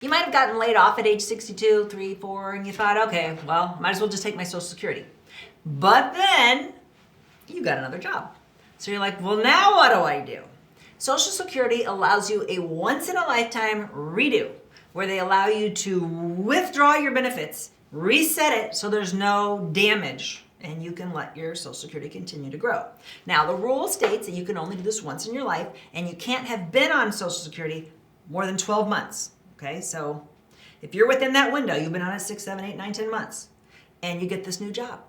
You might have gotten laid off at age 62, 3, 4, and you thought, okay, well, might as well just take my Social Security. But then you got another job. So you're like, well, now what do I do? Social Security allows you a once-in-a-lifetime redo, where they allow you to withdraw your benefits, reset it so there's no damage, and you can let your Social Security continue to grow. Now, the rule states that you can only do this once in your life, and you can't have been on Social Security more than 12 months. Okay, so if you're within that window, you've been on it 6, 7, 8, 9, 10 months, and you get this new job,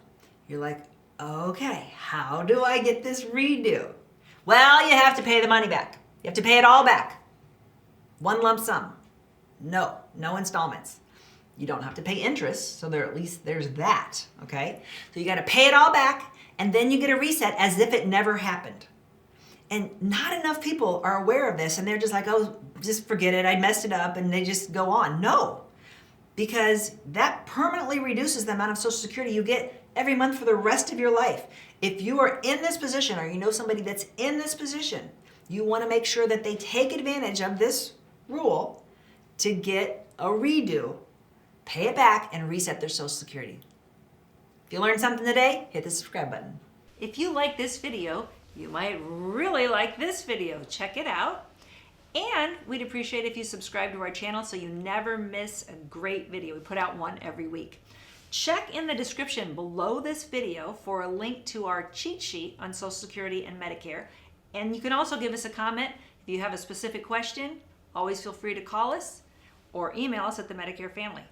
you're like, okay, how do I get this redo? Well, you have to pay the money back. You have to pay it all back. One lump sum. No installments. You don't have to pay interest, so at least there's that, okay? So you gotta pay it all back, and then you get a reset as if it never happened. And not enough people are aware of this, and they're just like, oh, just forget it, I messed it up, and they just go on. No, because that permanently reduces the amount of Social Security you get every month for the rest of your life. If you are in this position, or you know somebody that's in this position, you wanna make sure that they take advantage of this rule to get a redo, pay it back, and reset their Social Security. If you learned something today, hit the subscribe button. If you like this video, you might really like this video. Check it out. And we'd appreciate if you subscribe to our channel so you never miss a great video. We put out one every week. Check in the description below this video for a link to our cheat sheet on Social Security and Medicare. And you can also give us a comment. If you have a specific question, always feel free to call us or email us at the Medicare Family.